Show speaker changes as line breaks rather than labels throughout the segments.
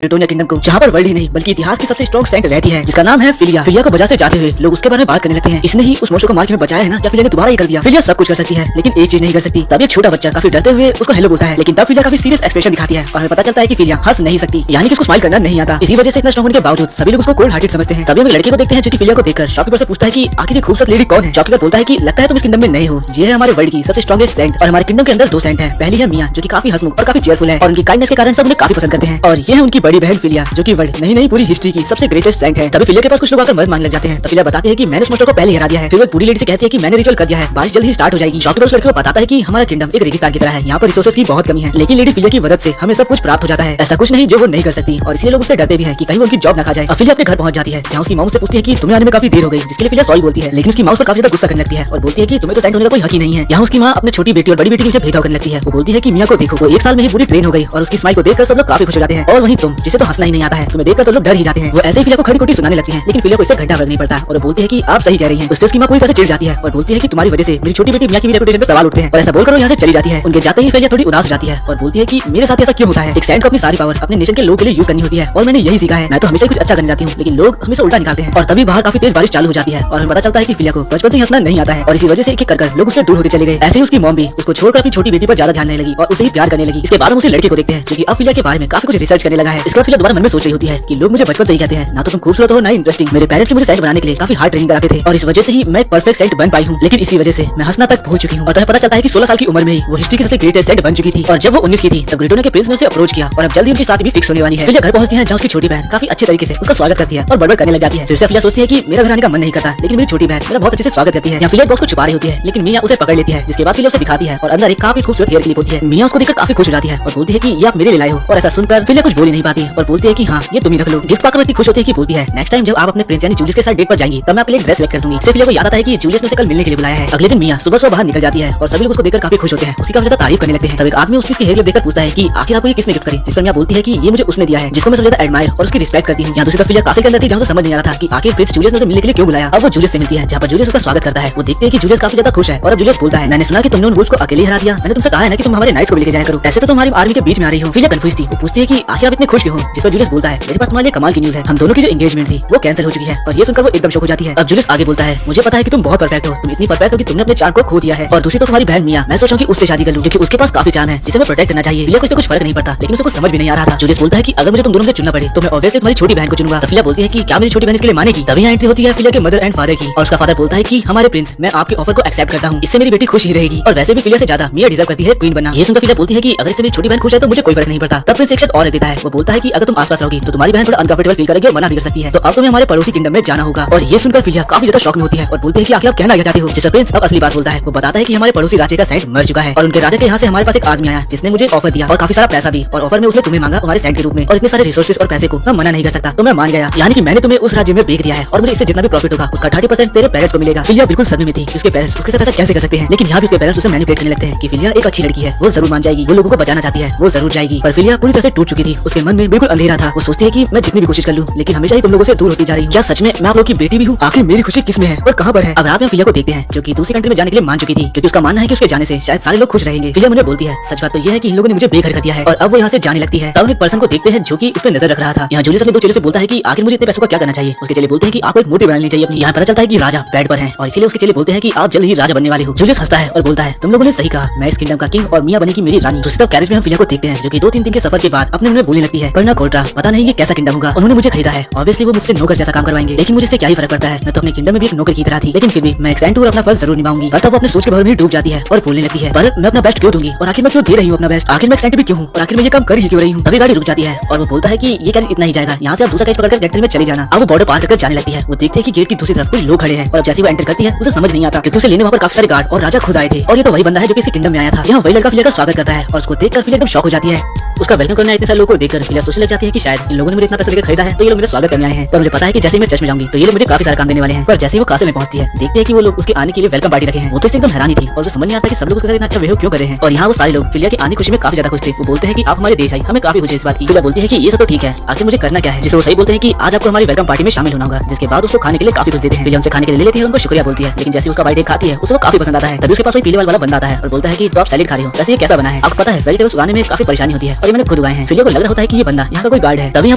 ब्रिटोनिया kingdom को, जहाँ पर वर्ल्ड ही नहीं बल्कि इतिहास की सबसे स्ट्रॉन्ग सेंट रहती है, जिसका नाम है फिलिया। फिलिया को बाजार से जाते हुए लोग उसके बारे में बात करने लगते हैं, इसने ही उस मोशो को मार के हमें बचाया है ना, या फिलिया ने दोबारा ये कर दिया। फिलिया सब कुछ कर सकती है लेकिन एक चीज नहीं कर सकती। तब एक छोटा बच्चा काफी डरते हुए उसको हेलो बोलता है, लेकिन तब फिलिया काफी सीरियस एक्सप्रेशन दिखाती है और हमें पता चलता है कि फिलिया हंस नहीं सकती, यानी कि उसको स्माइल करना नहीं आता। इसी वजह से इतना स्ट्रॉन्ग होने के बावजूद सभी लोग उसको कोल्ड हार्टेड समझते हैं। तभी हम लड़के को देखते हैं जो कि फिलिया को देखकर शॉपकीपर से पूछता है कि आखिर ये खूबसूरत लेडी कौन है। शॉपकीपर बोलता है कि लगता है तुम इस किंगडम में नए हो, ये है हमारे वर्ल्ड की सबसे स्ट्रॉन्गेस्ट सेंट और हमारे किंगडम के अंदर दो सेंट है। पहली है मिया जो कि काफी हंसमुख और काफी चेयरफुल है और उनकी काइंडनेस के कारण सब उन्हें काफी पसंद करते हैं, और ये है उनकी बड़ी बहन फिलिया जो कि वर्ल्ड नहीं पूरी हिस्ट्री की सबसे ग्रेटेस्ट सेंट है। तभी फिलिया के पास कुछ लोग आकर मदद मांगने लग जाते हैं। तो फिलिया बताते हैं कि मैंने उस मोस्टर को पहले ही हरा दिया है। फिर वो पूरी लेडी से कहती है कि मैंने रिचुअल कर दिया है, बारिश जल्द ही स्टार्ट हो जाएगी। शॉपकीपर उस लड़के को बताता है कि हमारा किंगडम एक रेगिस्तान की तरह है, यहाँ पर रिसोर्सेज की बहुत कमी है, लेकिन लेडी फिलिया की मदद से हमें सब कुछ प्राप्त हो जाता है। ऐसा कुछ नहीं जो वो नहीं कर सकती और इसलिए लोग उससे डरते भी हैं कि कहीं वो उनकी जॉब न खा जाए। फिलिया अपने घर पहुंच जाती है जहाँ उसकी मॉम से पूछती है कि तुम्हें आने में काफी देर हो गई, जिसके लिए फिलिया सॉरी बोलती है, लेकिन उसकी माँ उस पर काफी ज्यादा गुस्सा करने लगती है और बोलती है कि तुम्हें तो सेंट होने का कोई हक ही नहीं है। यहाँ उसकी माँ अपने छोटी बेटी और बड़ी बेटी के पीछे भेदभाव करने लगती है। वो बोलती है कि मिया को देखो, वो एक साल में ही पूरी ट्रेन हो गई और उसकी स्माइल को देखकर सब लोग काफी खुश हो जाते हैं, और वहीं तुम जिसे तो हंसना ही नहीं आता है, तुम्हें देखकर सब लोग डर ही जाते हैं। वो ऐसे ही फिलिया को खड़ी खोटी सुनाने लगती है, लेकिन फिलिया को इससे घंटा फर्क नहीं पड़ता और बोलती है कि आप सही कह रही हैं। उससे उसकी माँ पूरी तरह से चिढ़ जाती है और बोलती है कि तुम्हारी वजह से मेरी छोटी बेटी मिया की रेपुटेशन पे सवाल उठते हैं, और ऐसा बोलकर वो यहाँ से चली जाती है। उनके जाते ही फिलिया थोड़ी उदास हो जाती है और बोलती है कि मेरे साथ ऐसा क्यों होता है। एक सेंट को अपनी सारी पावर अपने नेशन के लोगों के लिए यूज करनी होती है और मैंने यही सीखा है। मैं तो हमेशा कुछ अच्छा करने जाती हूँ लेकिन लोग हमेशा उल्टा निकालते हैं। और तभी बाहर काफी तेज बारिश चालू हो जाती है और हमें पता चलता है कि फिलिया को बचपन से हंसना नहीं आता है और इसी वजह से एक एक कर लोग उससे दूर होते चले गए। ऐसे ही उसकी मॉम भी उसको छोड़कर अपनी छोटी बेटी पर ज्यादा ध्यान देने लगी और उसे ही प्यार करने लगी। इसके बाद हम उसी लड़के को देखते हैं जो कि अब फिलिया के बारे में काफी कुछ रिसर्च करने लगा है। इसका फिलिया दोबारा मन में सोच रही होती है कि लोग मुझे बचपन से ही कहते हैं ना तो तुम खूबसूरत हो ना इंटरेस्टिंग। मेरे पेरेंट्स मुझे सेंट बनाने के लिए काफी हार्ड ट्रेनिंग कराते थे और इस वजह से ही मैं परफेक्ट सेंट बन पाई हूँ, लेकिन इसी वजह से मैं हंसना तक पहुंच चुकी हूँ। और तुम्हें पता चलता है कि 16 साल की उम्र में ही वो हिस्ट्री की सबसे ग्रेटेस्ट सेंट बन चुकी थी और जब वो 19 की थी तब ब्रिटोनिया के प्रिंस ने उसे अप्रोच किया और अब जल्दी उनकी शादी भी फिक्स होने वाली है। फिलिया घर पहुंचती है जहाँ उसकी छोटी बहन काफी अच्छे तरीके से उसका स्वागत करती है और बड़बड़ करने लग जाती है। फिर से फिलिया सोचती है कि मेरा घर आने का मन नहीं करता, लेकिन मेरी छोटी बहन मेरा बहुत अच्छे से स्वागत करती है। यहाँ फिलिया बॉक्स को छुपा रही होती है लेकिन मिया उसे पकड़ लेती है, जिसके बाद फिलिया उसे दिखाती है और अंदर एक काफी खूबसूरत हेयर क्लिप होती है। मिया उसको देखकर काफी खुश हो जाती है और बोलती है कि ये आप मेरे लिए लाए हो, और ऐसा सुनकर फिलिया कुछ बोल ही नहीं पाती और बोलती है कि हाँ ये तुम ही रख लो। गिफ्ट पाकर इतनी खुश होती है कि बोलती है नेक्स्ट टाइम जब आप अपने प्रिंस यानी जूलियस के साथ डेट पर जाएंगी तब मैं आपके लिए ड्रेस सेलेक्ट कर दूंगी। इससे फिलिया को याद आता है कि जूलियस ने उसे कल मिलने के लिए बुलाया है। अगले दिन मिया सुबह बाहर निकल जाती है और सभी लोग उसको देखकर काफी खुश होते हैं, उसकी काफी ज्यादा तारीफ करने लगते हैं। तब एक आदमी उसकी हेयर क्लिप देखकर पूछता है कि आखिर आपको ये किसने गिफ्ट करी, जिस पर मिया बोलती है कि ये मुझे उसने दिया है जिसको मैं सबसे ज्यादा एडमायर और उसकी रिस्पेक्ट करती हूँ। यहाँ दूसरी तरफ फिलिया कासिल के अंदर थी जहाँ समझ नहीं आ रहा था कि आखिर प्रिंस जूलियस ने उसे मिलने के लिए क्यों बुलाया। अब वो जूलियस से मिलती है जहाँ पर जूलियस उसका स्वागत करता है। वो देखते हैं कि जूलियस काफी ज्यादा खुश है और अब जूलियस बोलता है मैंने सुना कि तुमने उन वुल्व्स को अकेले हरा दिया, मैंने तुमसे कहा है ना कि तुम हमारे नाइट्स को लेकर जाया करो, ऐसे तो तुम्हारी आर्मी के बीच में आ रही हो। फिलिया कंफ्यूज थी, वो पूछती है कि आखिर आप इतने खुश क्यों हो, जिस पर जूलियस बोलता है मेरे पास तुम्हारे लिए कमाल की न्यूज़ है, हम दोनों की जो एंगेजमेंट थी वो कैंसिल हो चुकी है। और ये सुनकर वो एकदम शॉक हो जाती है। अब जूलियस आगे बोलता है मुझे पता है कि तुम बहुत परफेक्ट हो, तुम इतनी परफेक्ट हो कि तुमने अपने चार्म को खो दिया है, और दूसरी तो तुम्हारी बहन मिया मैं सोचा कि उससे शादी कर लूं क्योंकि उसके पास काफी चार्म है जिसे मैं प्रोटेक्ट करना चाहिए। फिलिया को इससे कुछ फर्क नहीं पड़ता लेकिन उसे कुछ समझ भी नहीं आ रहा था। जूलियस बोलता है कि अगर मुझे तुम दोनों से चुनना पड़े तो मैं ऑब्वियसली तुम्हारी छोटी बहन को चुनूंगा। फिलिया बोलती है कि क्या मेरी छोटी बहन इसके लिए मानेगी। तभी यहाँ एंट्री होती है फिलिया के मदर एंड फादर की और उसका फादर बोलता है कि हमारे प्रिंस मैं आपके ऑफर को एक्सेप्ट करता हूँ, इससे मेरी बेटी खुश ही रहेगी और वैसे भी फिलिया से ज्यादा मिया डिजर्व करती है क्वीन बनना। ये सुनकर फिलिया बोलती है कि अगर इससे मेरी छोटी बहन खुश है तो मुझे कोई फर्क नहीं पड़ता। तब प्रिंस एक शर्त और रख देता है, वो बोलता है कि अगर तुम आसपास रहोगी तो तुम्हारी बहन थोड़ा अनकंफर्टेबल फील करेगी और मना भी कर सकती है, तो अब तुम्हें हमारे पड़ोसी किंगडम में जाना होगा। और ये सुनकर फिलिया काफी ज्यादा शॉक में होती है और बोलती है कि आखिर आप कहना चाहते हो। जिस पर प्रिंस अब असली बात बोलता है, वो बताता है कि हमारे पड़ोसी राज्य का सेंट मर चुका है और उनके राजा के यहाँ से हमारे पास एक आदमी आया जिसने मुझे ऑफर दिया और काफी सारा पैसा भी, और ऑफर में उसने तुम्हें मांगा हमारे सेंट के रूप में, और इतने सारे रिसोर्सेज और पैसे को मैं मना नहीं कर सकता, तो मैं मान गया, यानी कि मैंने तुम्हें उस राज्य में बेच दिया है और मुझे इससे जितना भी प्रॉफिट होगा उसका 30% तेरे पेरेंट्स को मिलेगा। फिलिया बिल्कुल सदमे में थी कि उसके पेरेंट्स उसके साथ ऐसा कैसे कर सकते हैं, लेकिन यहाँ भी उसके पेरेंट्स उसे मैनिपुलेट करने लगते हैं कि फिलिया एक अच्छी लड़की है, वो जरूर मान जाएगी, वो लोगों को बचाना चाहती है, वो जरूर जाएगी। पर फिलिया पूरी तरह से टूट चुकी थी, उसके मन में बिल्कुल अंधेरा था। वो सोचती है कि मैं जितनी भी कोशिश कर लूं लेकिन हमेशा ही तुम लोगों से दूर होती जा रही हूँ, क्या सच में मैं आप लोगों की बेटी भी हूँ, आखिर मेरी खुशी किसमें है और कहाँ पर है। अब रात में फिलिया को देखते हैं जो कि दूसरी कंट्री में जाने के लिए मान चुकी थी क्योंकि उसका मानना है कि उसके जाने से शायद सारे लोग खुश रहेंगे। फिलिया मुझे बोलती है सच बात तो यह है कि इन लोगों ने मुझे बेघर कर दिया है और अब वो यहाँ से जाने लगती है। तब हम एक पर्सन को देखते हैं जो कि उस पर नजर रख रहा था। यहाँ जूलियस अपने दो चेलों से बोलता है कि आखिर मुझे इतने पैसों का क्या करना चाहिए। उसके चेले बोलते हैं कि आपको एक मूर्ति बनानी चाहिए अपनी। यहाँ पता चलता है कि राजा बेड पर है और इसीलिए उसके चेले बोलते हैं कि आप जल्द ही राजा बनने वाले हो। जूलियस हंसता है और बोलता है तुम लोगों ने सही कहा, मैं इस किंगडम का किंग और मिया बनेगी मेरी रानी। दूसरी तरफ कैरेज में हम फिलिया को देखते हैं जो कि 2-3 दिन के सफर के बाद अपने मन बोलने लगती है पर ना कोर्टा पता नहीं ये कैसा किंगडम होगा, उन्होंने मुझे खरीदा है, ऑब्वियसली वो मुझसे नौकर जैसा काम करवाएंगे, लेकिन मुझे इससे क्या ही फर्क पड़ता है, मैं तो अपने किंगडम में भी एक नौकर की तरह थी, लेकिन फिर भी मैं एक सेंट हूँ और अपना फर्ज जरूर निभाऊंगी। तब वो अपने सोच के भर में डूब जाती है और बोलने लगती है पर मैं अपना बेस्ट क्यों दूंगी और आखिर मैं क्यों दे रही हूँ अपना बेस्ट, आखिर मैं एक सेंट भी क्यों हूँ और आखिर मैं ये काम कर ही क्यों रही हूँ। तभी गाड़ी रुक जाती है और वो बोलता है कि ये कैरेज इतना ही जाएगा, यहाँ से आप दूसरा कैरेज पकड़कर गैंट्री में चले जाना। अब वो बॉर्डर पार करके जाने लगती है। वो देखते हैं कि गेट की दूसरी तरफ कुछ लोग खड़े हैं और जैसे वो एंटर करती है उसे समझ नहीं आता क्योंकि उसे लेने वहाँ पर काफी सारे गार्ड और राजा खुद आए थे और ये तो वही बंदा है जो कि इसी किंगडम में आया था। यहाँ वही लड़का फिलिया का स्वागत करता है और उसको देखकर फिलिया एकदम शॉक हो जाती है। उसका वेलकम करना इतने सारे लोगों को देखकर फिलिया सोचने लग जाती है कि शायद इन लोगों ने मुझे इतना पैसा देकर खरीदा है तो ये लोग मेरा स्वागत करने आए हैं। पर मुझे पता है कि जैसे ही मैं चर्च में जाऊंगी तो ये लोग मुझे काफी सारा काम देने वाले हैं। पर जैसे ही वो कासिल में पहुंचती है देखते हैं कि वो लोग उसके आने के लिए वेलकम पार्टी रखे हैं। वो तो इससे एकदम हैरानी थी और उसे समझ नहीं आता कि सब लोग उसके साथ इतना अच्छा बिहेव क्यों कर रहे हैं। और यहाँ वो सारे लोग फिलिया के आने खुशी में काफी ज्यादा खुश थे। वो बोलते हैं कि आप हमारे देश आई, हमें काफी खुशी इस बात की। फिलिया बोलती है कि ये सब तो ठीक है, आखिर मुझे करना क्या है। जिसको सही बोलते हैं कि आज आपको हमारी वेलकम पार्टी में शामिल होना होगा, जिसके बाद उसको खाने के लिए काफी कुछ देते हैं। फिलिया उनसे खाने के लिए ले लेती है, उनको शुक्रिया बोलती है, लेकिन जैसे उसका बाइट खाती है उसे वो काफी पसंद आता है। तभी उसके पास कोई पीले वाला बंदा आता है और बोलता है कि तो आप सैलेड खा रहे हो, वैसे ये कैसा बना है। आपको पता है वेजिटेबल्स उगाने में काफी परेशानी होती है और ये मैंने खुद उगाए हैं। फिलिया को लग रहा होता है कि ये बंदा यहाँ का कोई गार्ड है। तभी यहाँ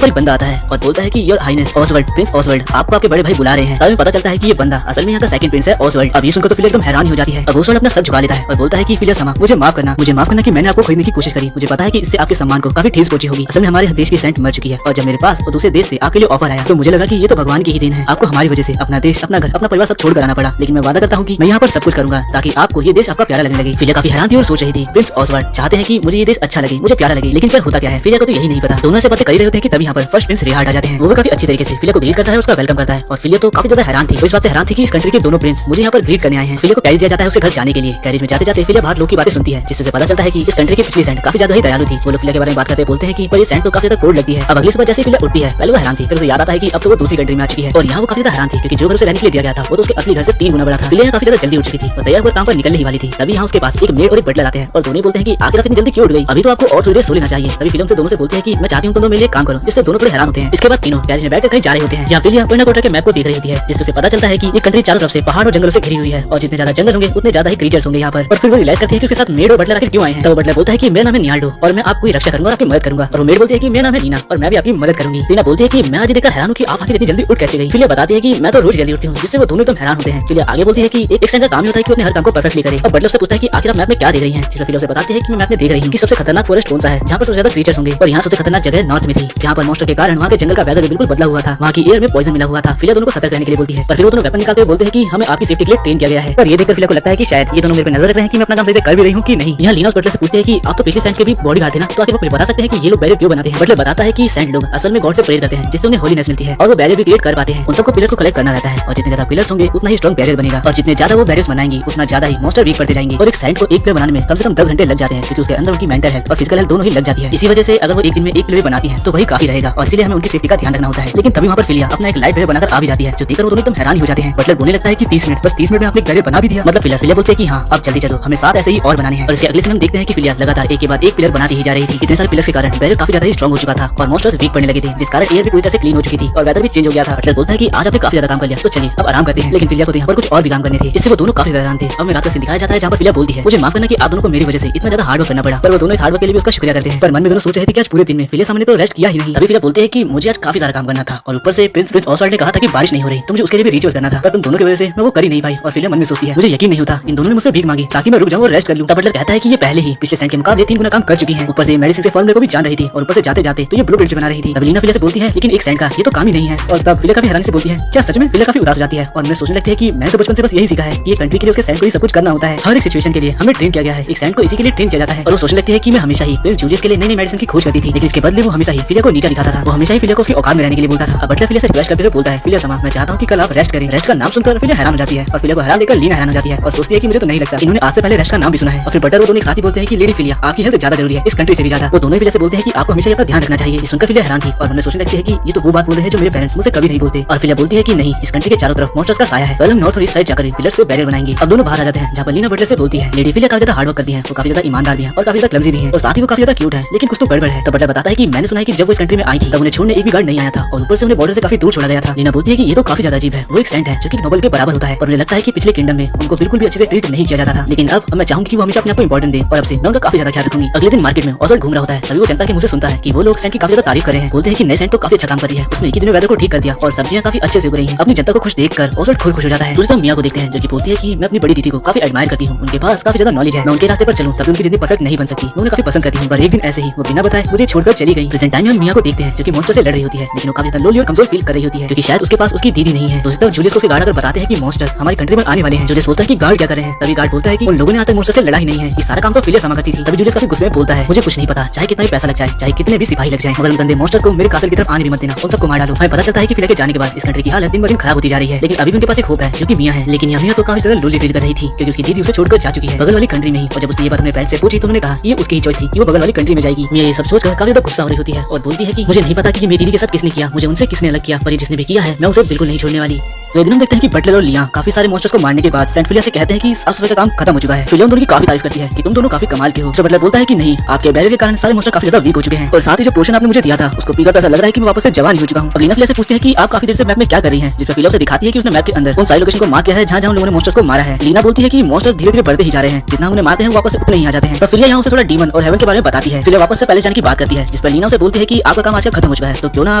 पर एक बंदा आता है और बोलता है कि your highness Oswald, prince Oswald, आपको आपके बड़े भाई बुला रहे हैं। तभी पता चलता है कि ये बंदा असल में यहाँ का सेकंड प्रिंस है ऑसवर्ल्ड। अब ये सुनकर तो फिलिया एकदम हैरान हो जाती है। अब ऑसवर्ल्ड अपना सर झुका लेता है और बोलता है कि फिलिया समा, मुझे माफ करना कि मैंने आपको खरीदने की कोशिश करी। मुझे पता है कि इससे आपके सम्मान को काफी ठेस पहुंची होगी। असल में हमारे देश की सेंट मर चुकी है और जब मेरे पास और दूसरे देश से आपके लिए ऑफर आया तो मुझे लगा कि ये तो भगवान की ही देन है। आपको हमारी वजह से अपना देश, अपना घर, अपना परिवार सब छोड़कर आना पड़ा, लेकिन मैं वादा करता हूँ कि मैं यहाँ पर सब कुछ करूंगा ताकि आपको ये देश आपका प्यारा लगने लगे। फिलिया काफी हैरान थी और सोच रही थी प्रिंस ऑसवर्ल्ड चाहते हैं कि मुझे ये देश अच्छा लगे, मुझे प्यारा लगे, लेकिन फिर होता क्या है फिलिया को तो यही नहीं पता। दोनों से बातें कर रहे होते हैं कि तभी यहाँ पर फर्स्ट प्रिंस रिहार्ड आ जाते हैं। वो काफी अच्छी तरीके से फिलिया को ग्रीट करता है, उसका वेलकम करता है और फिलिया तो काफी ज्यादा हैरान थी। इस बात से हैरान थी कि इस कंट्री के दोनों प्रिंस मुझे यहाँ पर ग्रीट करने आए हैं। फिलिया को कैरेज दिया जाता है उसके घर जाने के लिए। कैरेज में जाते जाते फिलिया बाहर लोग की बातें सुनती है, जिससे पता चलता है कि इस कंट्री की पिछली सेंट काफी ज्यादा ही दयालु थी। वो लोग फिलिया के बारे में बात करते बोलते हैं कि पर ये सेंट तो काफी ज्यादा कोल्ड लगती है। अब अगली सुबह जैसे फिलिया उठती है पहले वो हैरान थी, फिर उसे याद आता है कि अब तो वो दूसरी कंट्री में आ चुकी है और यहाँ वो काफी ज्यादा हैरान थी क्योंकि जो घर उसे रहने के लिए दिया गया था वो तो उसके असली घर से 3 गुना बड़ा था। फिलिया काफी ज्यादा जल्दी उठ चुकी थी और तैयार होकर काम पर निकलने ही वाली थी। तभी यहाँ उसके पास एक मेड और एक बटलर आते हैं और दोनों बोलते हैं कि आखिर इतनी जल्दी क्यों उठ गई, अभी तो आपको और थोड़ी देर सो लेना चाहिए। तभी फिल्म से दोनों से बोलते हैं कि मैं चाहती हूँ तुम मेरे लिए काम करो, जिससे दोनों थोड़े हैरान होते हैं। इसके बाद तीनों कैरेज में बैठकर कहीं जा रहे होते हैं। यहाँ फिलिया पर्ना कोटा के मैप को देख रही होती है, जिससे पता चलता है कि ये कंट्री चारों तरफ से पहाड़ और जंगलों से घिरी हुई है और जितने ज्यादा जंगल होंगे उतने ज्यादा ही क्रीचर्स होंगे यहाँ पर। और फिर वो रियलाइज करती है कि उसके साथ मेड और बटलर आखिर क्यों आए हैं। तो बटलर बोलता है कि मेरा नाम है नियाल्डो और मैं आपकी रक्षा करूंगा और आपकी मदद करूंगा। और मेड बोलती है कि मेरा नाम है लीना और मैं भी आपकी मदद करूंगी। लीना बोलती है कि मैं आज देखकर हैरान हूँ कि आप आखिर इतनी जल्दी उठ कैसे गई। फिलिया बताती है कि मैं तो रोज जल्दी उठती हूँ, जिससे वो दोनों एकदम हैरान होते हैं। फिलिया आगे बोलती है कि एक सेंट का काम होता है कि अपने हर काम को परफेक्टली करे। और बटलर से पूछता है कि आखिर आप मैप में क्या देख रही हैं। जिसमें फिलिया उसे बताती है कि मैं मैप में देख रही हूँ कि सबसे खतरनाक फॉरेस्ट कौन सा है, जहाँ पर सबसे ज्यादा क्रीचर्स होंगे। और यहाँ सबसे खतरनाक जगह नॉर्थ में थी, जहाँ पर मॉन्स्टर के कारण वहाँ के जंगल का वेदर भी बिल्कुल बदला हुआ था, वहाँ की एयर में पॉइजन मिला हुआ था। फिलिया दोनों को सतर्क रहने के लिए बोलती है, पर फिर वो दोनों वेपन निकालते हुए बोलते हैं कि हमें आपकी सेफ्टी के लिए ट्रेन किया गया है। पर ये देखकर फिलिया को लगता है कि शायद ये दोनों मेरे पे नजर रख रहे हैं कि मैं अपना काम सही से कर भी रही हूँ कि नहीं। यहाँ लीना उस बटलर से पूछते हैं कि आप तो पिछले सेंट के भी बॉडी गार्ड थे ना, तो आखिर वो बता सकते हैं कि ये लोग बैरियर क्यों बनाते हैं। बटलर बताता है कि सेंट लोग असल में गॉड से प्रेयर करते हैं, जिससे उन्हें होलीनेस मिलती है और वो बैरियर भी क्रिएट कर पाते हैं। उन सबको पिलर्स को कलेक्ट करना रहता है और जितने ज्यादा पिलर्स होंगे उतना ही स्ट्रॉन्ग बैरियर बनेगा और जितने ज्यादा वो बैरियर्स बनाएंगे उतना ज्यादा ही मॉन्स्टर वीक पड़ते जाएंगे। और एक सेंट को एक प्लेयर बनाने में कम से कम 10 घंटे लग जाते हैं, क्योंकि उसके अंदर उनकी मेंटल हेल्थ और फिजिकल हेल्थ दोनों ही लग जाती है। इसी वजह से अगर वो एक दिन में एक प्लेयर बनाती है तो वही काफी रहेगा और इसलिए हमें उनकी सेफ्टी का ध्यान रखना होता है। लेकिन तभी वहाँ पर फिलिया अपना एक लाइट बैरियर बनाकर आ भी जाती है, जो देखकर वो दोनों एकदम हैरान हो जाते हैं। बटलर बोलने लगता है कि 30 मिनट, बस 30 मिनट में आपने एक बैरियर बना भी दिया, मतलब फिलिया बोलते हैं कि हाँ अब जल्दी चलो, हमें 7 ऐसे ही और बनाने हैं। और इसके अगले दिन हम देखते हैं कि फिलिया लगातार एक के बाद एक पिलर बनाती ही जा रही थी। इतने सारे पिलर्स के कारण बैरियर काफी ज्यादा ही स्ट्रॉन्ग हो चुका था और मॉन्स्टर्स वीक पड़ने लगे थे, जिस कारण एयर भी पूरी तरह से क्लीन हो चुकी थी और वेदर भी चेंज हो गया था। बटलर बोलता है कि आज आपने काफी ज्यादा काम कर लिया, तो चलिए अब आराम करते हैं। लेकिन फिलिया को यहाँ पर कुछ और भी काम करने थे, इससे वो दोनों काफी ज्यादा हैरान थे। अब मैं रात का सीन दिखाया जाता है जहाँ पर फिलिया बोलती है, मुझे माफ करना कि आप दोनों को मेरी वजह से इतना ज्यादा हार्ड वर्क करना पड़ा। पर वो दोनों इस हार्ड वर्क के लिए भी उसका शुक्रिया करते हैं। पर मन में दोनों सोच रहे थे कि आज पूरे दिन में फिलिया सामने तो रेस्ट किया ही नहीं। तभी फिलिया बोलते हैं कि मुझे आज काफी सारा काम करना था और ऊपर से प्रिंस ऑसवर्ल्ड ने कहा था कि बारिश नहीं हो रही, तो मुझे उसके लिए भी रिचुअल करना था, पर तुम दोनों की वजह से मैं वो कर ही नहीं पाई। और फिलिया मन में सोचती है, मुझे यकीन नहीं होता इन दोनों ने मुझसे भीख मांगी ताकि मैं रुक जाऊं और रेस्ट कर लूं। तब बटलर कहता है कि ये पहले ही पिछले सेंट के मुकाबले 3 गुना काम कर चुकी हैं, ऊपर से मेडिसिन से फॉर्मूले को भी जान रही थी और ऊपर से जाते जाते तो ये ब्लूप्रिंट बना रही थी। तब लीना फिलिया से बोलती है लेकिन एक सेंट का ये तो काम ही नहीं है। और तब फिलिया काफी हैरानी से बोलती है, क्या सच में? फिलिया काफी उदास हो जाती है और मैं सोचने लगती है कि मैंने तो बचपन से बस यही सीखा है कि ये कंट्री के लिए उसके सेंट को ही सब कुछ करना होता है, हर एक सिचुएशन के लिए हमें ट्रेन किया गया है, एक सेंट को इसी के लिए ट्रेन किया जाता है। और वो सोचने लगती है कि मैं हमेशा ही प्रिंस जूलियस के लिए नई नई मेडिसिन की खोज करती थी, लेकिन इसके बदले वो हमेशा ही फिलिया को नीचा दिखाता था। वो हमेशा ही फिलिया को उसकी औकात में रहने के लिए बोलता था। अब बटलर फिलिया से रिक्वेस्ट करते हुए बोलता है, फिलिया समा, मैं चाहता हूँ कि कल आप रेस्ट करें। रेस्ट का नाम सुनकर फिलिया हैरान हो जाती है और फिलिया को हैरान देखकर लीना हैरान हो जाती है और सोचती है कि मुझे तो नहीं लगता इन्होंने आज से पहले रेस्ट का नाम भी सुना है। और फिर बटलर वो दोनों एक साथ ही बोलते हैं कि लेडी फिलिया आपकी हेल्थ ज्यादा जरूरी है, इस कंट्री से भी ज्यादा। वो दोनों फिलिया से बोलते हैं कि आपको हमेशा अपना ध्यान रखना चाहिए। ये सुनकर फिलिया हैरान थी और हमें सोचने लगती है कि ये तो वो बात बोल रहे हैं जो मेरे पेरेंट्स मुझसे कभी नहीं बोलते। और फिलिया बोलती है कि नहीं, इस कंट्री के चारों तरफ मॉन्स्टर्स का साया है, कल हम नॉर्थ और ईस्ट साइड जाकर पिलर से बैरियर बनाएंगे। अब दोनों बाहर आ जाते हैं जहाँ पर लीना बटलर से बोलती है, लेडी फिलिया काफी ज्यादा हार्ड वर्क करती है, वो काफी ज्यादा ईमानदार भी है और काफी ज्यादा क्लमजी भी है और साथ ही वो काफी ज्यादा क्यूट है, लेकिन कुछ तो गड़बड़ है। तब बटलर बताता है कि मैंने सुना है कि जब वो इस कंट्री में आई थी तब उन्हें छोड़ने एक भी गार्ड नहीं आया था और ऊपर से उन्हें बॉर्डर से काफी दूर छोड़ा गया था। लीना बोलती है कि ये तो काफी ज्यादा अजीब है, वो एक सेंट है जो कि नोबल के बराबर होता है और उन्हें लगता है कि पिछले किंगडम में उनको बिल्कुल भी अच्छे से ट्रीट नहीं किया जाता था, लेकिन अब मैं चाहूंगी कि वो हमेशा अपने आप को इंपॉर्टेंट दे और अब से मैं उनका काफी ज्यादा ख्याल रखूंगी। अगले दिन मार्केट में ऑसवर्ल्ड घूम रहा होता है, तभी वो जनता के मुंह से सुनता है कि वो लोग सेंट की काफी ज्यादा तारीफ कर रहे हैं, बोलते हैं कि नए सेंट तो काफी अच्छा काम कर रही है, उसने एक ही दिन में वेदर को ठीक कर दिया और सब्जियां काफी अच्छे से उग रही हैं। अपनी जनता को खुश देखकर ऑसवर्ल्ड खुद खुश हो जाता है। दूसरी तरफ मिया को देखते हैं जो कि बोलती है कि मैं अपनी बड़ी दीदी को काफी एडमायर करती हूँ, उनके पास काफी ज्यादा नॉलेज है, मैं उनके रास्ते पर चलूं तभी उनकी जिंदगी परफेक्ट नहीं बन सकती, मैं उन्हें काफी पसंद करती हूँ। पर एक दिन ऐसे ही वो बिना बताए मुझे छोड़कर चली गई। प्रेजेंट टाइम में हम मिया को देखते हैं जो कि मॉन्स्टर से लड़ रही होती है, लेकिन वो काफी ज्यादा लोली और कमजोर फील कर रही होती है क्योंकि शायद उसके पास उसकी दीदी नहीं है। दूसरी तरफ जूलियस को उसके गार्ड आकर बताते हैं कि मॉन्स्टर्स हमारी कंट्री में आने वाले हैं। जूलियस बोलता है कि गार्ड क्या कर रहे हैं, तभी गार्ड बोलता है कि उन लोगों ने आज तक मॉन्स्टर से लड़ा ही नहीं है, ये सारा काम तो फिलिया समा करती थी। तभी जूलियस काफी गुस्से में बोलता है, मुझे कुछ नहीं पता, चाहे कितना भी पैसा लग जाए, चाहे कितने भी सिपाही लग जाए, मगर उन गंदे मॉन्स्टर्स को मेरे कासल की तरफ आने भी मत देना, उन सबको मार डालो। हमें पता चलता है कि फिलिया के जाने के बाद इस कंट्री की हालत दिन ब दिन खराब होती जा रही है, लेकिन अभी भी उनके पास एक होप है जो कि मिया है। लेकिन मिया तो काफी ज्यादा लोली फील कर रही थी क्योंकि उसकी दीदी उसे छोड़कर जा चुकी है बगल वाली कंट्री में ही। और जब उसने ये बात अपने पेरेंट्स से पूछी तो उन्होंने कहा ये उसकी ही चॉइस थी कि वो बगल वाली कंट्री में जाएगी। मिया ये सब सोचकर काफी ज्यादा गुस्सा हो रही होती है और बोलती है कि मुझे नहीं पता कि मेरी दीदी के साथ किसने किया, मुझे उनसे किसने अलग किया, पर ये जिसने भी किया है मैं उसे बिल्कुल नहीं छोड़ने वाली। तो ये दिन हम देखते हैं कि बटलर और लिया काफी सारे मॉन्स्टर्स को मारने के बाद सेंट फिलिया से कहते हैं कि साफ सफाई का काम खत्म हो चुका है। फिलिया दोनों की काफी तारीफ करती है कि तुम दोनों काफी कमाल के हो। बटलर बोलता है कि नहीं, आपके बैरियर के कारण सारे मॉन्स्टर काफी ज्यादा वीक हो चुके हैं और साथ ही जो पोर्शन आपने मुझे दिया था उसको पीकर ऐसा लग रहा है कि मैं वापस से जवान हो चुका हूँ। लीना फिलिया से पूछती है कि आप काफी देर से मैप में क्या कर रही हैं, जिस पर फिलिया उसे दिखाती है कि उसने मैप के अंदर उन सारी लोकेशन को मार्क किया है जहाँ जहाँ लोगों ने मॉन्स्टर्स को मारा है। लीना बोलती है कि मॉन्स्टर धीरे धीरे बढ़ते ही जा रहे हैं, जितना उन्हें मारते हैं वापस से उतने ही आ जाते हैं। तो फिलिया यहाँ उसे थोड़ा डीमन और हेवन के बारे में बताती है। फिलिया वापस से पहले जाने की बात करती है, जिस पर लीना उसे बोलती है कि आपका काम आज खत्म हो चुका है, तो क्यों ना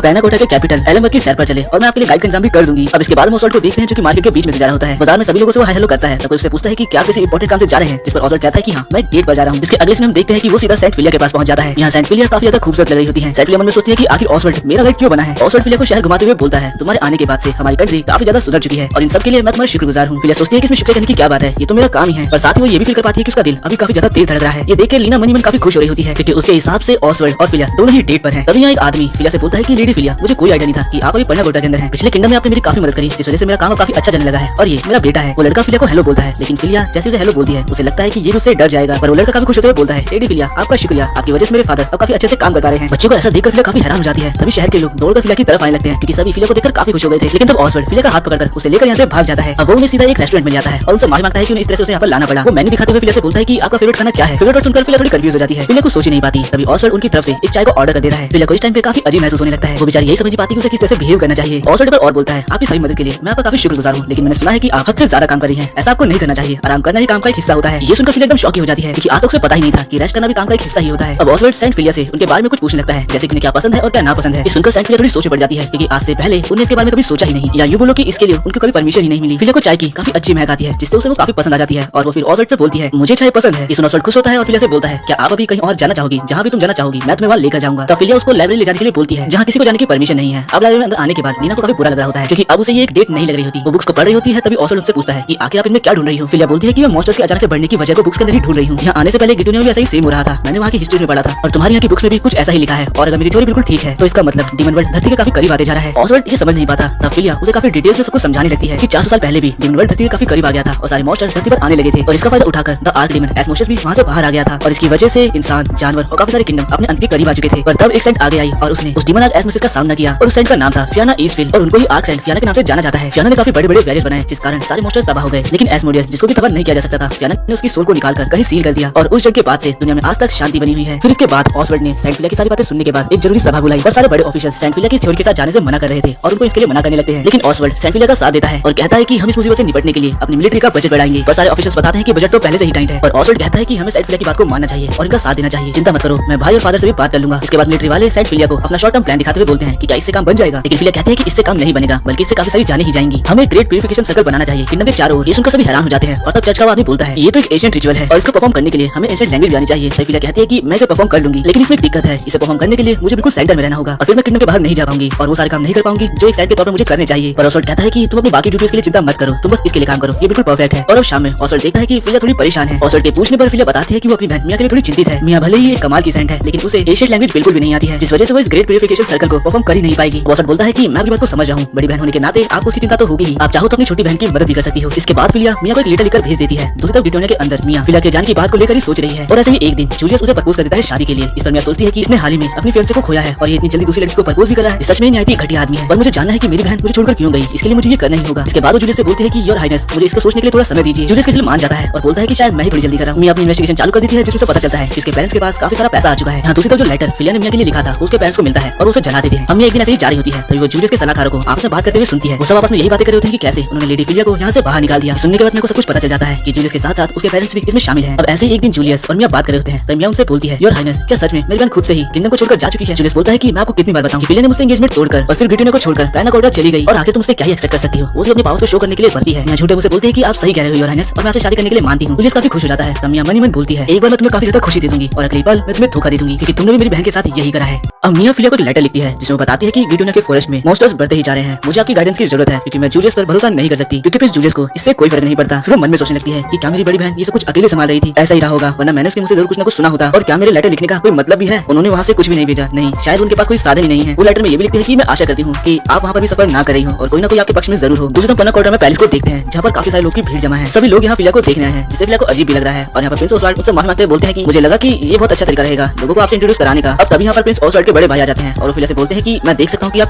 पैनाकोटा के कैपिटल एलमबर्ग की सैर पर चले और मैं आपके लिए गाइड का इंतजाम भी कर दूंगी। अब इसके बाद हम ऑसवर्ल्ड को देखते हैं जो कि मार्केट के बीच में से जा रहा होता है। बाजार में सभी लोगों से वो हाय हेलो करता है, तब कोई उससे पूछता है कि क्या किसी इंपॉर्टेंट काम से जा रहे हैं, जिस पर ऑसवर्ल्ड कहता है कि हाँ, मैं एक डेट पर जा रहा हूँ। इसके अगले में हम देखते हैं कि वो सीधा सेंट फिलिया के पास पहुंच जाता है। यहाँ सेंट फिलिया काफी ज्यादा खूबसूरत लग रही होती है। सेंट फिलिया मन में सोचती है कि आखिर ऑसवर्ल्ड मेरा गाइड क्यों बना है। ऑसवर्ल्ड फिलिया को शहर घुमाते हुए बोलता है, तुम्हारे आने के बाद से हमारी कंट्री काफी ज्यादा सुधर चुकी है और इन सब के लिए मैं तुम्हारा शुक्रगुजार हूँ। फिलिया सोचती है कि इसमें शुक्र करने की क्या बात है, ये तो मेरा काम ही है। और साथ ही वो ये भी फील कर पाती है कि उसका दिल अभी काफी ज्यादा तेज धड़क रहा है। ये देख के लीना मनी मन काफी खुश हो रही होती है, क्योंकि उसके हिसाब से ऑसवर्ल्ड और फिलिया दोनों ही डेट पर हैं। तभी यहाँ एक आदमी फिलिया से बोलता है कि लेडी फिलिया, मुझे कोई आइडिया नहीं था कि आप अभी पैनाकोटा के अंदर हैं। पिछले किंगडम में आपने मेरी काफी मदद करी, जिस वजह से मेरा काम काफी अच्छा चलने लगा है और ये मेरा बेटा है। वो लड़का फिलिया को हेलो बोलता है, लेकिन फिलिया जैसे उसे हेलो बोलती है उसे लगता है कि ये उससे डर जाएगा। पर वो लड़का काफी खुश होते हुए बोलता है, लेडी फिलिया, आपका शुक्रिया, आपकी वजह से मेरे फादर अब काफी अच्छे से काम कर पा रहे हैं। बच्चे को ऐसा देखकर फिलिया काफी हैरान हो जाती है। तभी शहर के लोग दौड़कर फिलिया की तरफ आने लगते हैं, क्योंकि सभी फिलिया को देखकर काफी खुश हो गए थे। लेकिन तब ऑसवर्ल्ड फिलिया का हाथ पकड़कर उसे लेकर यहाँ से भाग जाता है। अब वो उन्हें सीधा एक रेस्टोरेंट में जाता है और उनसे माफी मांगता है कि उन्हें इस तरह से उसे यहाँ पर लाना पड़ा। वो मेन्यू दिखाते हुए फिलिया से बोलता है कि आपका फेवरेट खाना क्या है। फेवरेट सुनकर फिलिया थोड़ी कंफ्यूज हो जाती है। फिलिया को सोच ही नहीं पाती। तभी ऑसवर्ल्ड उनकी तरफ से एक चाय को ऑर्डर कर देता है। फिलिया को इस टाइम पे काफी अजीब महसूस होने लगता है। वो बेचारी यही समझ पाती है कि उसे किस तरह से बिहेव करना चाहिए। ऑसवर्ल्ड और बोलता है, आपकी सही मदद के लिए मैं आपका काफी शुक्रगुजार हूँ, लेकिन मैंने सुना है कि आप हद से ज्यादा काम कर रही हैं। ऐसा आपको नहीं करना चाहिए। आराम करना ही काम का एक हिस्सा होता है। ये सुनकर फिलिया एकदम शॉक हो जाती है, क्योंकि आज तक उसे पता ही नहीं था कि रेस्ट करना भी काम का एक हिस्सा ही होता है। अब ऑसवर्ल्ड सेंट फिलिया से उनके बारे में कुछ पूछने लगता है, जैसे कि उन्हें क्या पसंद है और क्या नापसंद है। इस सुनकर सेंट फिलिया थोड़ी सोच पड़ जाती है, क्योंकि आज से पहले उन्हें इसके बारे में कभी सोचा ही नहीं, या यूं बोलो कि इसके लिए उनको कभी परमिशन ही नहीं मिली। फिलिया को चाय की काफी अच्छी महक आती है, जिससे उसे वो काफी पसंद आ जाती है और वो फिर ऑसवर्ल्ड से बोलती है, मुझे चाय पसंद है। इस सुन ऑसवर्ल्ड खुश होता है और फिलिया से बोलता है, क्या आप अभी कहीं और जाना चाहोगी? जहाँ भी तुम जाना चाहोगी मैं तुम्हें वहाँ लेकर जाऊंगा। तब फिलिया उसको लाइब्रेरी ले जाने के लिए बोलती है, जहाँ किसी को जाने की परमिशन नहीं है। अब लाइब्रेरी में अंदर आने के बाद लीना को काफी बुरा लग रहा होता है, क्योंकि अब उसे ये एक डेट नहीं लग रही होती। वो बुक्स को पढ़ रही होती है। तभी ऑसवर्ल्ड उससे पूछता है कि आखिर आप इनमें क्या ढूंढ रही हो। फिलिया बोलती है कि मैं मॉन्स्टर्स के अचानक से बढ़ने की वजह को बुक्स के अंदर ही ढूंढ रही हूँ। यहाँ आने से पहले गिटोनिया में भी ऐसा ही सेम हो रहा था। मैंने वहाँ की हिस्ट्री में पढ़ा था और तुम्हारी यहाँ की बुक्स में भी कुछ ऐसा ही लिखा है। और अगर मेरी थ्योरी बिल्कुल ठीक है तो इसका मतलब डीमन वर्ल्ड धरती के काफी करीब आते जा रहा है। ऑसवर्ल्ड ये समझ नहीं पाता। तब फिलिया उसे काफी डिटेल से सब कुछ समझाने लगती है कि 400 साल पहले भी डीमन वर्ल्ड धरती के काफी करीब आ गया था और सारे मॉन्स्टर्स धरती पर आने लगे थे और इसका फायदा उठाकर द आर्क डीमन एस्मोसिस भी वहाँ से बाहर आ गया था और इसकी वजह से इंसान, जानवर और काफी सारे किंगडम अपने अंत के करीब आ चुके थे। पर तब एक सेंट आगे आई और उसने उस डीमन आर्क एस्मोसिस का सामना किया और उस सेंट का नाम था फियाना ईस्टफील्ड और उनको ही आर्क सेंट फियाना के नाम से जाना जाता है। फियाना ने काफी बड़े बड़े बैरियर बनाए, जिस कारण सारे मॉन्स्टर्स तबाह हो गए। लेकिन एस्मोडियस, जिसको भी तबाह नहीं किया जा सकता था, फियाना ने उसकी सोल को निकालकर कहीं सील कर दिया और उस जंग के बाद से दुनिया में आज तक शांति बनी हुई है। फिर इसके बाद ऑसवर्ल्ड ने सेंट फिलिया की सारी बातें सुनने के बाद एक जरूरी सभा बुलाई और सारे बड़े ऑफिसर्स सेंट फिलिया की थ्योरी के साथ जाने से मना कर रहे थे और उनको इसके लिए मना करने लगते हैं। लेकिन ऑसवर्ल्ड सेंट फिलिया का साथ देता है और कहता है कि हम इस मुसीबत से निपटने के लिए अपनी मिलिट्री का बजट बढ़ाएंगे। पर सारे ऑफिसर्स बताते हैं कि बजट तो पहले से ही टाइट है। और ऑसवर्ल्ड कहता है कि हमें सेंट फिलिया की बात को मानना चाहिए और इनका साथ देना चाहिए। चिंता मत करो, मैं भाई और फादर से भी बात कर लूंगा। इसके बाद मिलिट्री वाले सेंट फिलिया को अपना शॉर्ट टर्म प्लान दिखाते हुए बोलते हैं कि क्या इससे काम बन जाएगा। लेकिन फिलिया कहते हैं कि इससे काम नहीं बनेगा, बल्कि इससे काफी सारी जाने ही जाएंगी। हमें ग्रेट प्यूरिफिकेशन सर्कल बनाना चाहिए किंगडम के चारों ओर। ये सुनकर सभी हैरान हो जाते हैं और तब चर्च का आदमी बोलता है, ये तो एक एशियंट रिचुअल है और इसको परफॉर्म करने के लिए हमें एशियंट लैंग्वेज भी आनी चाहिए। फिलिया कहती है कि मैं इसे परफॉर्म कर लूंगी, लेकिन इसमें एक दिक्कत है। इसे परफॉर्म करने के लिए मुझे बिल्कुल सेंटर में रहना होगा और फिर मैं किंगडम के बाहर नहीं जा पाऊंगी और वो सारे काम नहीं कर पाऊंगी जो एक साइड के तौर पर मुझे करने चाहिए। पर ऑसवर्ल्ड कहता है कि तुम अपनी बाकी ड्यूटीज के लिए चिंता मत करो, तुम बस इसके लिए काम करो, ये बिल्कुल परफेक्ट है। और अब शाम में ऑसवर्ल्ड देखता है कि फिलिया थोड़ी परेशान है। ऑसवर्ल्ड के पूछने पर फिलिया बताती है कि वो अपनी बहन मिया के लिए थोड़ी चिंतित है। मिया भले ही एक कमाल की सेंट है, लेकिन उसे एशियंट लैंग्वेज बिल्कुल भी नहीं आती है, जिस वजह से वो इस ग्रेट प्यूरिफिकेशन सर्कल को परफॉर्म कर ही नहीं पाएगी। ऑसवर्ल्ड बोलता है कि मैं आपकी बात को समझ रहा हूँ, बड़ी बहन होने के नाते आपको उसकी चिंता तो होगी ही। आप चाहो तो अपनी छोटी बहन की मदद भी कर सकती हो। इसके बाद फिलिया मिया को एक लेटर लिखकर भेज देती है। दूसरी तरफ गिटोनिया के अंदर मिया फिलिया के जाने की बात को लेकर ही सोच रही है और ऐसे ही एक दिन जूलियस उसे प्रपोज कर देता है शादी के लिए। इस पर मिया सोचती है कि इसने हाल ही में अपनी फियांसे को खोया है और ये इतनी जल्दी दूसरी लड़की को प्रपोज भी करा है। सच में निहायत ही घटिया आदमी है और मुझे जानना है कि मेरी बहन मुझे छोड़कर क्यों गई, इसके लिए मुझे ये करना ही होगा। इसके बाद वो जूलियस से बोलती है कि योर हाइनेस मुझे इसको सोचने के लिए थोड़ा समय दीजिए। जूलियस के दिल मान जाता है और बोलता है कि शायद मैं ही थोड़ी जल्दी कर रहा हूं। मिया अपनी इन्वेस्टिगेशन चालू कर देती है, जिसमें पता चलता है कि उसके पेरेंट्स के पास काफी सारा पैसा आ चुका है। यहाँ दूसरी तरफ जो लेटर फिलिया ने मिया के लिए लिखा था उसके पेरेंट्स को मिलता है और उसे जला देते हैं। मिया एक दिन ऐसे ही जा रही होती है, तभी वो जूलियस के सलाहकारों को आपस में बात करते हुए सुनती है। वो सब आपस में यही बातें कर रहे होते हैं कि कैसे उन्होंने लेडी फिलिया को यहाँ से बाहर निकाल दिया। सुनने के बाद मेरे को सब कुछ पता चल जाता है कि जूलियस के साथ साथ उसके पेरेंट्स भी इसमें शामिल हैं। अब ऐसे ही एक दिन जूलियस और मिया बात कर रहे होते हैं, तब मिया उनसे बोलती है, योर हाइनेस क्या सच में मेरी बहन खुद से ही किंगडम को छोड़कर जा चुकी है? जूलियस बोलता है कि मैं आपको कितनी बार बताऊं कि फिलिया ने मुझसे एंगेजमेंट तोड़कर और फिर गिटोनिया को छोड़कर पैनाकोटा चली गई और आखिर तुम मुझसे क्या ही एक्सपेक्ट कर सकती हो? वो अपने पावर्स को शो करने के लिए बढ़ती है। मिया झूठे मुझसे बोलते हैं कि आप सही कह रहे हो योर हाइनेस और मैं आपसे शादी करने के लिए मानती हूँ। जूलियस काफी खुश हो जाता है। तब मिया मन ही मन बोलती है, एक बार मैं तुम्हें काफी ज्यादा खुशी दे दूंगी और अगली पल मैं तुम्हें धोखा दे दूंगी, क्योंकि तुमने भी मेरी बहन के साथ यही करा है। अब मिया फिलिया को एक लेटर लिखती है जिसमें बताती है कि गिटोनिया के फॉरेस्ट में मॉन्स्टर्स बढ़ते ही जा रहे हैं, मुझे आपकी गाइडेंस की जरूरत है, क्योंकि मैं जूलियस पर भरोसा नहीं कर सकती, क्योंकि प्रिंस जूलियस को इससे कोई फर्क नहीं पड़ता। फिर वो मन में सोचने लगती है कि क्या मेरी बड़ी बहन ये सब कुछ अकेले संभाल रही थी? ऐसा ही रहा होगा, वरना मैंने उसके मुझसे जरूर कुछ ना कुछ सुना होता। और क्या मेरे लेटर लिखने का कोई मतलब भी है? उन्होंने वहाँ से कुछ भी नहीं भेजा, नहीं, शायद उनके पास कोई साधन ही नहीं है। वो लेटर में ये भी लिखते हैं कि मैं आशा करती हूँ कि आप वहाँ पर भी सफर ना कर रही हो और कोई ना कोई आपके पक्ष में जरूर हो। दूसरी तरफ पैनाकोटा में पैलेस को देखते हैं, जहाँ पर काफी सारे लोग की भीड़ जमा है। सभी लोग यहाँ फिलिया को देखने आए हैं, जिससे फिलिया को अजीब भी लग रहा है। और यहाँ पर प्रिंस ऑसवर्ल्ड उससे माफी मांगते बोलते हैं कि मुझे लगा कि ये बहुत अच्छा तरीका रहेगा लोगों को आपसे इंट्रोड्यूस कराने का। अब तभी यहाँ पर प्रिंस ऑसवर्ल्ड के बड़े भाई आ जाते हैं और फिलिया से बोलते हैं कि मैं देख सकता हूँ कि आप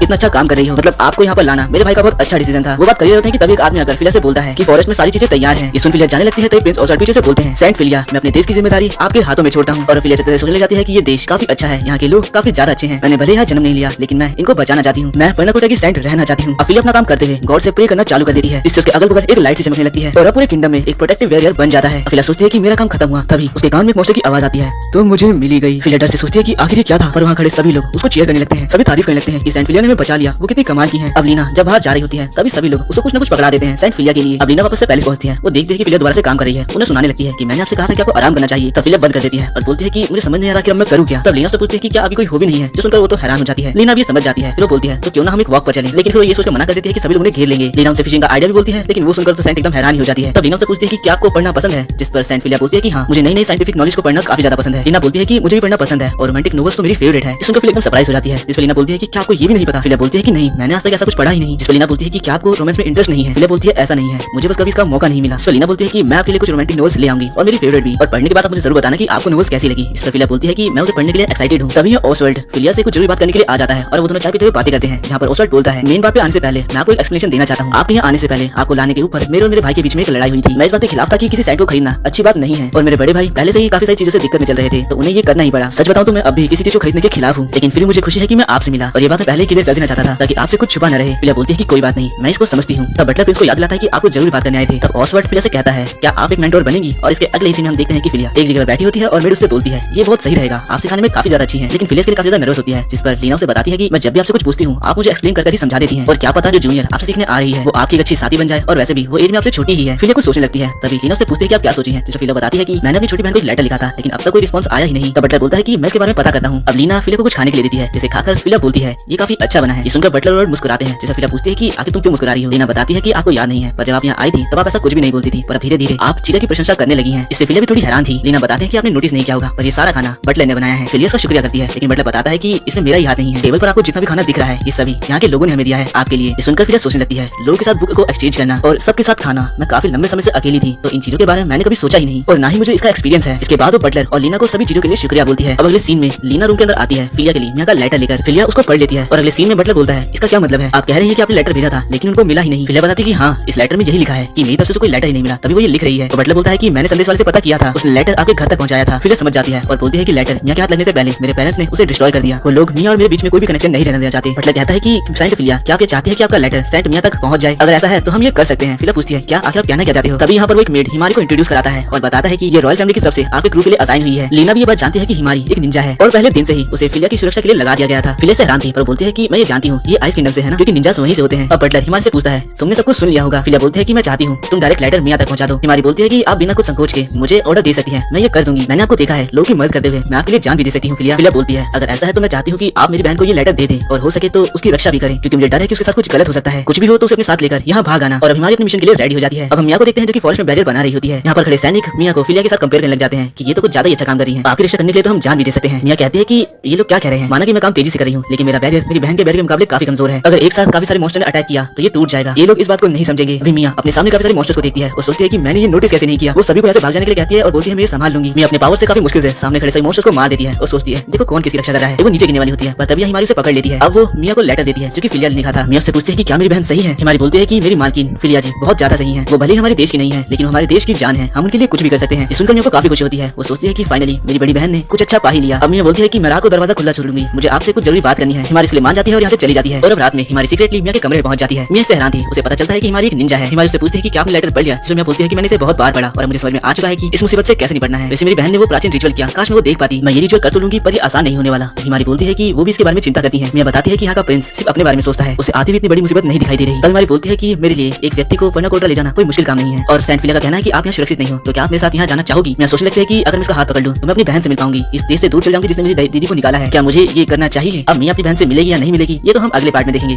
कितना अच्छा काम कर रही हो, मतलब आपको यहाँ पर लाना मेरे भाई का बहुत अच्छा अच्छा डिसीजन था। वो बात कर रहे होते हैं कि तभी एक आदमी आकर फिलिया से बोलता है कि फॉरेस्ट में सारी चीजें तैयार हैं। ये सुन फिलिया जाने लगती है, तभी प्रिंस ओसवाल्ड पीछे से बोलते हैं, सेंट फिलिया, मैं अपने देश की जिम्मेदारी आपके हाथों में छोड़ता हूँ। और फिलिया चलते सोचने लग जाती है कि ये देश काफी अच्छा है, यहाँ के लोग काफी ज्यादा अच्छे हैं। मैंने भले यहाँ जन्म नहीं लिया, लेकिन मैं इनको बचाना चाहती हूँ। मैं पर्नाकोटा की सेंट रहना चाहती हूँ। फिलिया अपना काम करते हुए गॉड से प्रे करना चालू कर देती है, जिससे उसके अगल बगल एक लाइट से चमकने लगती है और अब पूरे किंगडम में एक प्रोटेक्टिव बैरियर बन जाता है। फिलिया सोचती है कि मेरा काम खत्म हुआ, तभी उसके कान में एक मॉन्स्टर की आवाज आती है, तो मुझे मिली गई। फिलिया डर से सोचती है कि आखिर ये क्या था, पर वहाँ खड़े सभी लोग उसको चीयर करने लगते हैं, सभी तारीफ करने लगते हैं कि सेंट फिलिया ने हमें बचा लिया, वो कितनी कमाल की है। अब लीना जब बाहर जा रही होती है, तभी सभी लोग उसको कुछ न कुछ पकड़ा देते हैं सेंट फिलिया के लिए। अब लीना वापस से पैलेस पहुंचती है, वो देखती है कि फिलिया दोबारा से काम कर रही है, उन्हें सुनाने लगती है कि मैंने आपसे कहा था कि आपको आराम करना चाहिए। तब फिलिया बंद कर देती है और बोलती है कि मुझे समझ नहीं आ रहा कि अब मैं करूँ क्या। तब लीना से पूछती है कि क्या अभी कोई हॉबी नहीं है, जो सुनकर वो तो हैरान हो जाती है। लीना भी समझ जाती है, फिर वो बोलती है तो क्यों ना हम एक वॉक पर चलें, लेकिन फिर वो ये सोचकर मना कर देती है कि सभी लोग उन्हें घेर लेंगे। लीना उनसे फिशिंग का आइडिया भी बोलती है, लेकिन वो सुनकर तो सेंट एकदम हैरान हो जाती है। तब लीना से पूछती है कि क्या आपको पढ़ना पसंद है, जिस पर सेंट फिलिया बोलती है कि हाँ, मुझे नई नई साइंटिफिक नॉलेज को पढ़ना काफी ज्यादा पसंद है। लीना बोलती है कि मुझे भी पढ़ना पसंद है और रोमांटिक नॉवेल्स तो मेरी फेवरेट है। इस सुनकर फिलिया एकदम सरप्राइज हो जाती है, जिस पर लीना बोलती है कि क्या आपको ये भी नहीं पता। फिलिया बोलती है कि नहीं, मैंने आज तक ऐसा कुछ पढ़ा ही नहीं। जिस पर लीना बोलती है कि क्या आपको रोमांस में इंटरेस्ट नहीं है। फिलिया बोलती है ऐसा नहीं है, मुझे बस कभी इसका मौका नहीं मिला। इस पर लीना बोलती है कि मैं आपके लिए कुछ रोमांटिक नॉवेल्स ले आऊंगी और मेरी फेवरेट भी, और पढ़ने के बाद आप मुझे जरूर बताना कि आपको नॉवेल्स कैसी लगी। इस पर फिलिया बोलती है कि मैं उसे पढ़ने के लिए एक्साइटेड हूँ। तभी ओसवाल्ड फिलिया से कुछ जरूरी बात करने के लिए आ जाता है और वो दोनों चाय पीते हुए बातें करते हैं, जहाँ पर ओसवाल्ड बोलता है, मेन बात पे आने से पहले मैं आपको एक एक्सप्लेनेशन देना चाहता हूँ। आपके यहाँ आने से पहले आपको लाने के ऊपर मेरे और मेरे भाई के बीच में एक लड़ाई हुई थी। मैं इस बात के खिलाफ था कि किसी साइड को खरीदना अच्छी बात नहीं है, और मेरे बड़े भाई पहले से ही काफी सारी चीजों से दिक्कत में चल रहे थे, तो उन्हें ये करना ही पड़ा। सच बताऊं तो मैं अभी किसी चीज को खरीदने के खिलाफ हूँ, लेकिन फिर मुझे खुशी है कि मैं आपसे मिला और ये बात मैं पहले ही क्लियर कर देना चाहता था ताकि आपसे कुछ छुपा न रहे। फिलिया बोलती है कि कोई बात नहीं, मैं इसको समझती हूँ। तब बटलर प्रिंस को याद दिलाता है कि आपको जरूर बात करने आए थे। तब ओसवाल्ड फिलिया से कहता है, क्या आप एक मेंटोर बनेंगी। और इसके अगले सीन में हम देखते हैं कि फिलिया एक जगह पर बैठी होती है और मेड उससे बोलती है, ये बहुत सही रहेगा, आप सिखाने में काफी ज्यादा अच्छी है। लेकिन फिलिया के लिए काफी ज्यादा नर्वस होती है, जिस पर लीना उसे बताती है कि मैं जब भी आपसे कुछ पूछती हूँ आप मुझे एक्सप्लेन करके समझा देती हैं, और क्या पता जो जूनियर आपसे सीखने आ रही है वो आपकी एक अच्छी साथी बन जाए, और वैसे भी वो एज में आपसे छोटी ही है। फिलिया कुछ सोचने लगती है, तभी लीना से पूछती है कि आप क्या सोची है। जिस पर फिलिया बताती है कि मैंने अपनी छोटी बहन को एक लेटर लिखा था, लेकिन अब तक कोई रिस्पॉन्स आया ही नहीं। तब बटलर बोलता है कि मैं इसके बारे में पता करता हूँ। अब लीना फिलिया को कुछ खाने के लिए देती है, जिसे खाकर फिलिया बोलती है, ये काफी अच्छा बना है। ये सुनकर बटलर और मुस्कुराते हैं, जिसे फिलिया पूछती है कि आखिर तुम क्यों मुस्कुरा रही हो। लीना बताती है कि आपको याद नहीं है, पर जब आप यहाँ आई थी तब आप ऐसा कुछ भी नहीं बोलती थी, पर धीरे धीरे आप चीरा की प्रशंसा करने लगी हैं। इससे फिलिया भी थोड़ी हैरान थी। लीना बताते हैं कि आपने नोटिस नहीं किया होगा, पर ये सारा खाना बटलर ने बनाया है। फिलिया इसका शुक्रिया करती है, लेकिन बटलर बताता है कि इसमें मेरा ही हाथ नहीं है। टेबल पर आपको जितना भी खाना दिख रहा है ये सभी यहाँ के लोगों ने हमें दिया है आपके लिए। ये सुनकर फिलिया सोचने लगती है, लोगों के साथ बुक को एक्सचेंज करना और सबके साथ खाना, मैं काफी लंबे समय से अकेली थी, तो इन चीजों के बारे में मैंने कभी सोचा ही नहीं, और ना ही मुझे इसका एक्सपीरियंस है। इसके बाद वो बटलर और लीना को सभी चीजों के लिए शुक्रिया बोलती है। अब अगले सीन में लीना रूम के अंदर आती है फिलिया के लिए मियां का लेटर लेकर। फिलिया उसको पढ़ लेती है और अगले सीन में बटलर बोलता है, इसका क्या मतलब है, आप कह रहे हैं कि आपने लेटर भेजा था लेकिन उनको मिला ही नहीं। फिलिया बताती है कि हाँ, इस लेटर में यही लिखा है कि मेरी तरफ से कोई लेटर ही नहीं मिला, तभी वो ये लिख रही है। तो बटलर बोलता है कि मैंने संदेश वाले से पता किया था, उसने लेटर आपके घर तक पहुंचाया था। फिलिया समझ जाती है और बोलती है कि लेटर मियां के हाथ लगने से पहले मेरे पेरेंट्स ने उसे डिस्ट्रॉय कर दिया। वो लोग मियां और मेरे बीच में कोई भी कनेक्शन नहीं रहने देना चाहते। बटलर कहता है कि सेंट फिलिया, क्या आप ये चाहते हैं कि आपका लेटर सेंट मियां तक पहुंच जाए? अगर ऐसा है तो हम ये कर सकते हैं। फिलिया पूछती है, क्या आखिर आप कहना क्या चाहते हो? तभी यहाँ पर वो एक मेड हिमारी को इंट्रोड्यूस कराता है और बताता है कि ये रॉयल फैमिली की तरफ से आपके क्रू के लिए असाइन हुई है। लीना भी ये बात जानती है कि हिमारी एक निंजा है और पहले दिन से ही उसे फिलिया की सुरक्षा के लिए लगा दिया गया था। फिलिया से हैरान थी, पर बोलती है कि मैं ये जानती हूँ ये आइस किंगडम से है ना, क्योंकि निंजास वहीं से होते हैं। अब बटलर हिमारी से पूछता है, तुमने सब कुछ सुन लिया होगा? फिलिया बोलती है कि मैं चाहती हूँ तुम डायरेक्ट लेटर मियां तक पहुंचा दो। हिमारी बोलती है कि आप बिना कुछ संकोच के मुझे ऑर्डर दे सकती हैं, मैं ये कर दूंगी। मैंने आपको देखा है लोगों की मदद करते हुए, मैं आपके लिए जान भी दे सकती हूँ। फिलिया बोलती है, अगर ऐसा है तो मैं चाहती हूँ कि आप मेरी बहन को ये लेटर दे दें और हो सके तो उसकी रक्षा भी करें, क्योंकि मुझे डर है कि उसके साथ कुछ गलत हो सकता है। कुछ भी हो तो उसे अपने साथ लेकर यहाँ भाग आना। और अब हिमारी अपने मिशन के लिए रेडी हो जाती है। अब हम मियां को देखते हैं जो कि फॉरेस्ट में बैरियर बना रही होती है। यहाँ पर खड़े सैनिक मियां को फिलिया के साथ कंपेयर करने लग जाते हैं कि ये तो कुछ ज्यादा ही अच्छा काम कर रही है, आपकी रक्षा करने के लिए तो हम जान भी दे सकते हैं। मियां कहती है कि ये लोग क्या कह रहे हैं, माना कि मैं काम तेजी से कर रही हूँ, लेकिन मेरा बैरियर मेरी बहन के बैरियर के मुकाबले काफी कमजोर है। अगर एक साथ काफी सारे मॉन्स्टर ने अटैक किया तो ये टूट जाएगा। ये लोग इस बात को नहीं समझेंगे। अभी मियां अपने सामने काफी सारे मॉन्स्टर्स को देखती है और सोचती है कि मैंने ये नोटिस कैसे नहीं किया। वो सभी को ऐसे भाग जाने के लिए कहती है और बोलती है मैं ये संभाल लूंगी। मियां अपने पावर से काफी मुश्किल से सामने खड़े सभी मॉन्स्टर्स को मार देती है और सोचती है देखो कौन किसकी रक्षा कर रहा है। वो नीचे गिरने वाली होती है, पर तभी हिमारी उसे पकड़ लेती है। अब वो मियां को लेटर देती है जो कि फिलिया ने लिखा था। मियां उससे पूछती है कि क्या मेरी बहन सही है? हिमारी बोलती है कि मेरी मालकिन फिलिया जी बहुत ज्यादा सही है, वो भले ही हमारे देश की नहीं है लेकिन हमारे देश की जान है, हम उनके लिए कुछ भी कर सकते हैं। सुनकर मियां को काफी खुशी होती है। वो सोचती है कि फाइनली मेरी बड़ी बहन ने कुछ अच्छा पा ही लिया। अब मियां बोलती है कि मैं रात को दरवाजा खुला छोड़ लूंगी, मुझे आपसे कुछ जरूरी बात करनी है। हिमारी इसके लिए मान जाती है और यहाँ से चली जाती है। और अब रात में हिमारी सीक्रेटली मियां के कमरे में पहुंच जाती है। मियां से हैरान थी, उसे पता चलता है कि हिमारी एक निंजा है। हिमारी उससे पूछती है कि क्या आपने लेटर पढ़ लिया? जिसमें मियां बोलती है कि मैंने इसे बहुत बार पढ़ा और मुझे समझ में आ चुका है कि इस मुसीबत से कैसे निपटना है। वैसे मेरी बहन ने वो प्राचीन रिचुअल किया, काश मैं वो देख पाती। मैं ये रिचुअल कर तो लूंगी पर ये आसान नहीं होने वाला। हिमारी बोलती है कि वो भी इसके बारे में चिंता करती है। मियां बताती है कि यहाँ का प्रिंस सिर्फ अपने बारे में सोचता है, उसे आती हुई इतनी बड़ी मुसीबत नहीं दिखाई दे रही। तब हिमारी बोलती है कि मेरे लिए एक व्यक्ति को पर्नाकोटा ले जाना कोई मुश्किल काम नहीं है, और सेंट फिलिया का कहना है कि आप यहाँ सुरक्षित नहीं हो, तो क्या आप मेरे साथ यहाँ जाना चाहोगी? मैं सोचने लगती है कि अगर मैं इसका हाथ पकड़ लूं तो मैं अपनी बहन से मिल पाऊंगी, इस देश से दूर चल जाऊंगी जिसने मेरी दीदी को निकाला है। क्या मुझे ये करना चाहिए? अब मियां अपनी बहन से मिलेगी या नहीं मिलेगी ये तो हम अगले पार्ट में देखेंगे।